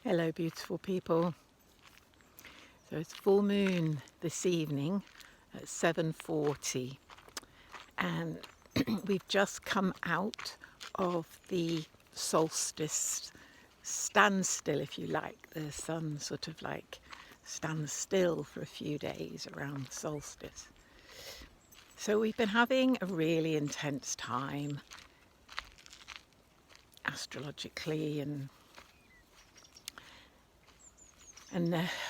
Hello, beautiful people. So it's full moon this evening at 7:40, and we've just come out of the solstice standstill, if you like. The sun sort of like stands still for a few days around the solstice. So we've been having a really intense time astrologically, and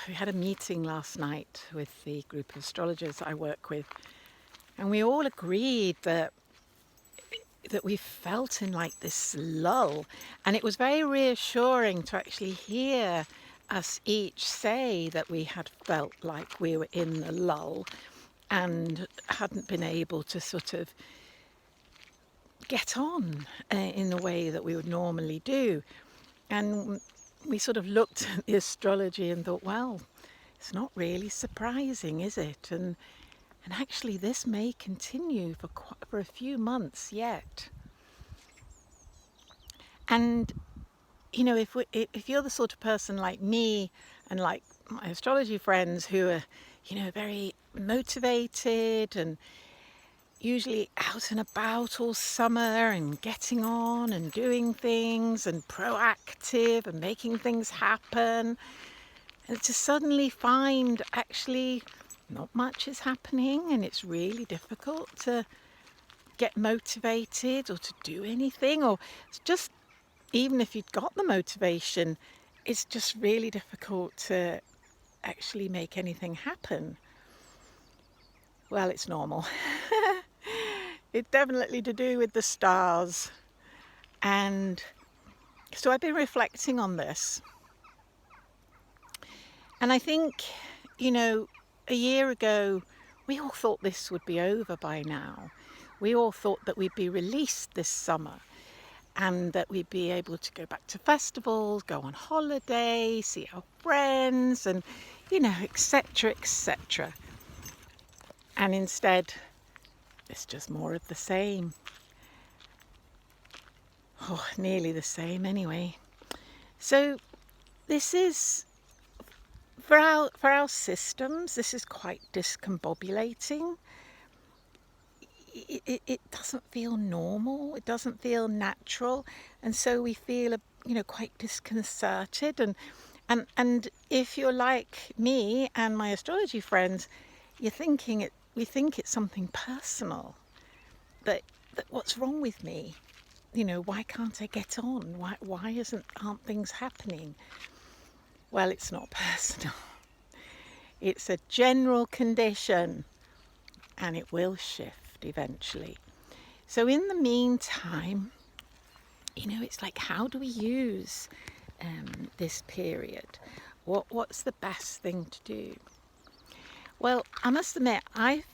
we had a meeting last night with the group of astrologers I work with, and we all agreed that we felt in like this lull, and it was very reassuring to actually hear us each say that we had felt like we were in the lull and hadn't been able to sort of get on in the way that we would normally do. And we sort of looked at the astrology and thought, well, it's not really surprising, is it? And actually this may continue for a few months yet. And you know, if you're the sort of person like me and like my astrology friends who are, very motivated and usually out and about all summer and getting on and doing things and proactive and making things happen, and to suddenly find actually not much is happening and it's really difficult to get motivated or to do anything, or it's just, even if you've got the motivation, it's just really difficult to actually make anything happen. Well, it's normal. It's definitely to do with the stars. And so I've been reflecting on this. And I think, a year ago, we all thought this would be over by now. We all thought that we'd be released this summer and that we'd be able to go back to festivals, go on holiday, see our friends, and, etc., etc. And instead, it's just more of the same. Oh, nearly the same anyway. So this is, for our systems, this is quite discombobulating. It doesn't feel normal, it doesn't feel natural, and so we feel quite disconcerted, and if you're like me and my astrology friends, we think it's something personal, that what's wrong with me, why can't I get on, why aren't things happening? Well, it's not personal, it's a general condition, and it will shift eventually. So in the meantime, it's like, how do we use this period? What's the best thing to do? Well, I must admit, I've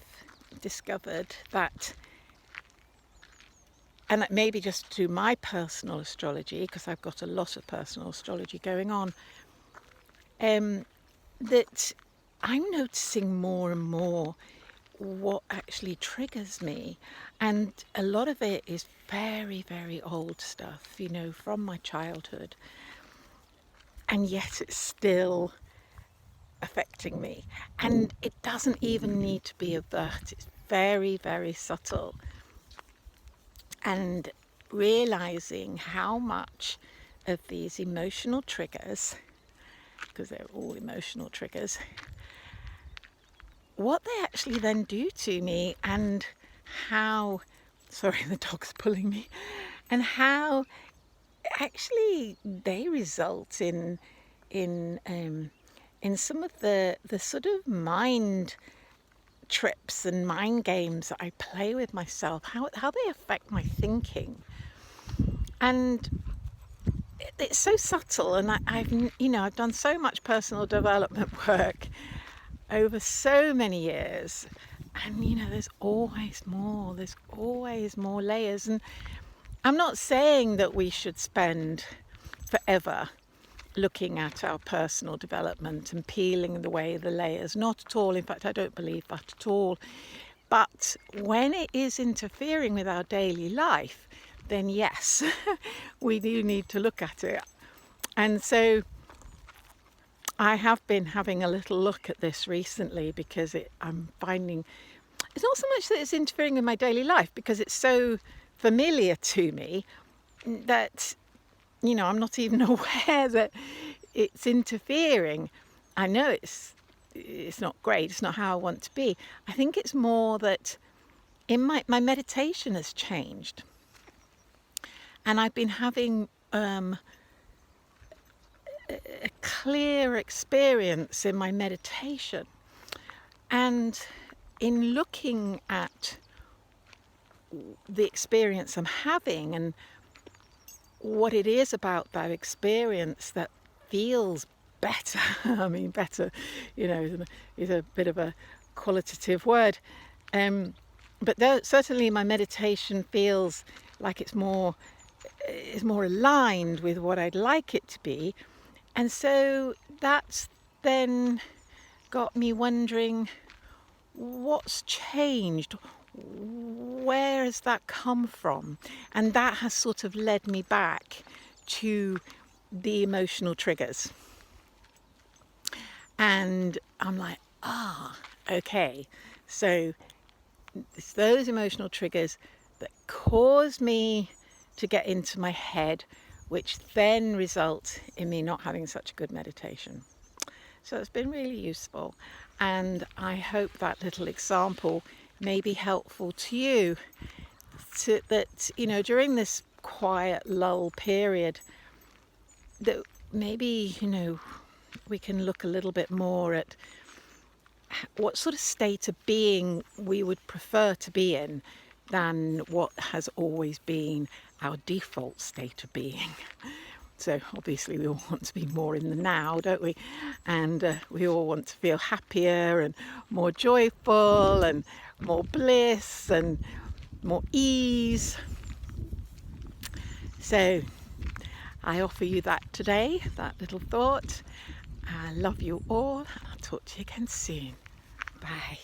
discovered that, and maybe just to my personal astrology, because I've got a lot of personal astrology going on, that I'm noticing more and more what actually triggers me, and a lot of it is very, very old stuff, from my childhood, and yet it's still affecting me, and it doesn't even need to be overt. It's very, very subtle, and realizing how much of these emotional triggers, because they're all emotional triggers, what they actually then do to me, and how, sorry, the dog's pulling me, and how actually they result in some of the sort of mind trips and mind games that I play with myself, how they affect my thinking. And it's so subtle, and I've done so much personal development work over so many years, and there's always more layers. And I'm not saying that we should spend forever looking at our personal development and peeling away the layers, not at all. In fact, I don't believe that at all. But when it is interfering with our daily life, then yes, we do need to look at it. And so I have been having a little look at this recently because I'm finding it's not so much that it's interfering with my daily life, because it's so familiar to me that, I'm not even aware that it's interfering. I know it's not great, it's not how I want to be. I think it's more that in my meditation has changed, and I've been having a clear experience in my meditation, and in looking at the experience I'm having and what it is about that experience that feels better. I mean, better, is a bit of a qualitative word. But certainly my meditation feels like it's more aligned with what I'd like it to be. And so that's then got me wondering, what's changed? Where has that come from? And that has sort of led me back to the emotional triggers. And I'm like, okay. So it's those emotional triggers that cause me to get into my head, which then result in me not having such a good meditation. So it's been really useful, and I hope that little example may be helpful to you, that during this quiet lull period, that maybe we can look a little bit more at what sort of state of being we would prefer to be in than what has always been our default state of being. So obviously we all want to be more in the now, don't we? And we all want to feel happier and more joyful and more bliss and more ease. So I offer you that today, that little thought. I love you all, and I'll talk to you again soon. Bye.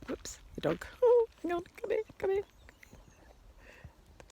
Whoops, the dog. Oh, hang on, come here.